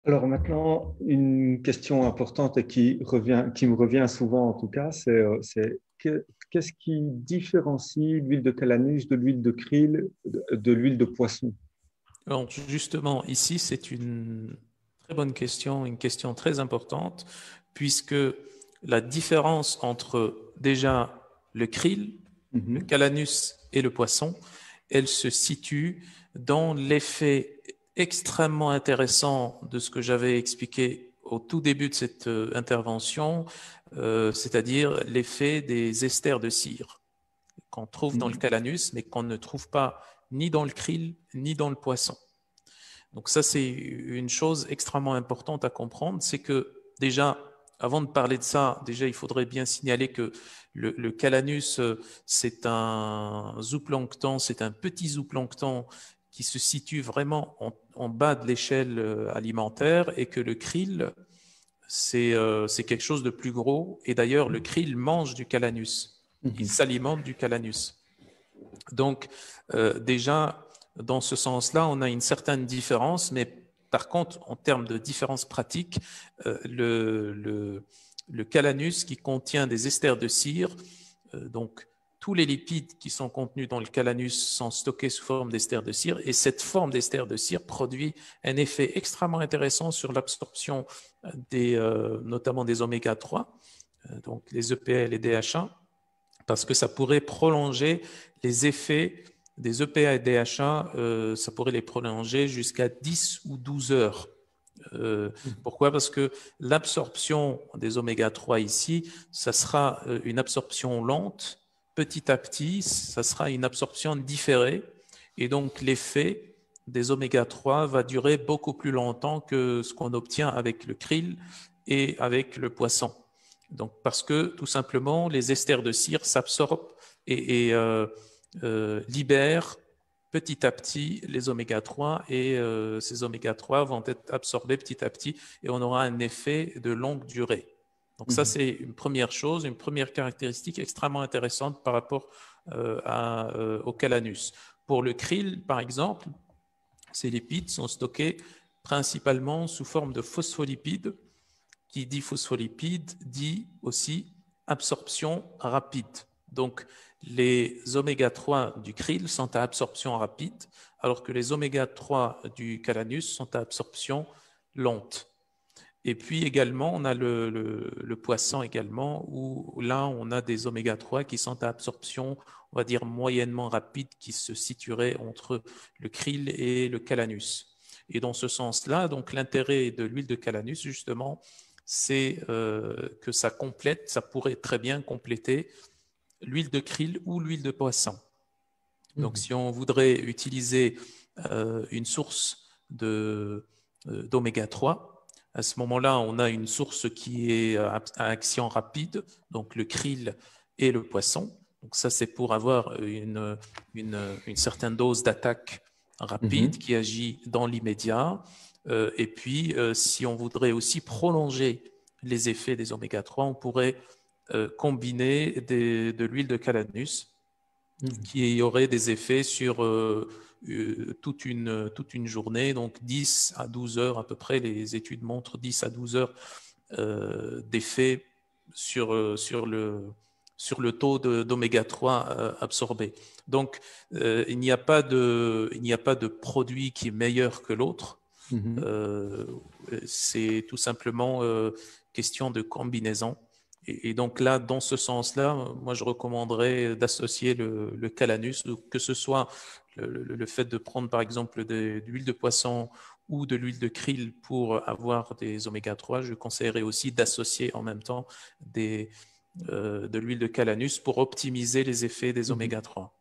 Alors maintenant, une question importante et qui me revient souvent en tout cas, qu'est-ce qui différencie l'huile de calanus de l'huile de krill, de l'huile de poisson? Alors justement, ici, c'est une très bonne question, une question très importante, puisque la différence entre déjà le krill, le Mhm. calanus et le poisson, elle se situe dans l'effet extrêmement intéressant de ce que j'avais expliqué au tout début de cette intervention, c'est-à-dire l'effet des esters de cire qu'on trouve dans le Mhm. calanus, mais qu'on ne trouve pas ni dans le krill ni dans le poisson. Donc ça, c'est une chose extrêmement importante à comprendre, c'est que déjà, avant de parler de ça, déjà, il faudrait bien signaler que le calanus, c'est un zooplancton, c'est un petit zooplancton qui se situe vraiment en bas de l'échelle alimentaire et que le krill, c'est quelque chose de plus gros. Et d'ailleurs, le krill mange du calanus. Il Mhm. s'alimente du calanus. Donc, déjà, dans ce sens-là, on a une certaine différence, mais par contre, en termes de différence pratique, le calanus qui contient des esters de cire, donc tous les lipides qui sont contenus dans le calanus sont stockés sous forme d'ester de cire, et cette forme d'ester de cire produit un effet extrêmement intéressant sur l'absorption notamment des oméga 3, donc les EPA et les DHA, parce que ça pourrait prolonger les effets des EPA et DHA, ça pourrait les prolonger jusqu'à 10 ou 12 heures. Pourquoi? Parce que l'absorption des oméga 3 ici, ça sera une absorption lente, petit à petit, ça sera une absorption différée, et donc l'effet des oméga 3 va durer beaucoup plus longtemps que ce qu'on obtient avec le krill et avec le poisson. Donc, parce que tout simplement, les esters de cire s'absorbent et libèrent petit à petit les oméga 3 et ces oméga 3 vont être absorbés petit à petit et on aura un effet de longue durée. Donc ça, Mhm. c'est une première chose, une première caractéristique extrêmement intéressante par rapport au calanus. Pour le krill, par exemple, ces lipides sont stockés principalement sous forme de phospholipides. Qui dit phospholipide dit aussi absorption rapide. Donc, les oméga 3 du krill sont à absorption rapide, alors que les oméga 3 du calanus sont à absorption lente. Et puis également, on a le poisson également, où là, on a des oméga 3 qui sont à absorption, on va dire, moyennement rapide, qui se situeraient entre le krill et le calanus. Et dans ce sens-là, donc l'intérêt de l'huile de calanus, justement, c'est que ça complète, ça pourrait très bien compléter l'huile de krill ou l'huile de poisson. Donc, Mhm. si on voudrait utiliser une source d'oméga 3, à ce moment-là, on a une source qui est à action rapide, donc le krill et le poisson. Donc ça, c'est pour avoir une certaine dose d'attaque rapide Mhm. qui agit dans l'immédiat. Et puis, si on voudrait aussi prolonger les effets des oméga 3, on pourrait combiner de l'huile de calanus Mhm. qui aurait des effets sur toute une journée, donc 10 à 12 heures à peu près. Les études montrent 10 à 12 heures d'effet sur le taux d'oméga 3 absorbé. Donc, il n'y a pas de produit qui est meilleur que l'autre. Mhm. Euh, c'est tout simplement question de combinaison. Et donc là, dans ce sens-là, moi, je recommanderais d'associer le calanus, que ce soit le fait de prendre, par exemple, de l'huile de poisson ou de l'huile de krill pour avoir des oméga 3. Je conseillerais aussi d'associer en même temps de l'huile de calanus pour optimiser les effets des Mhm. oméga 3.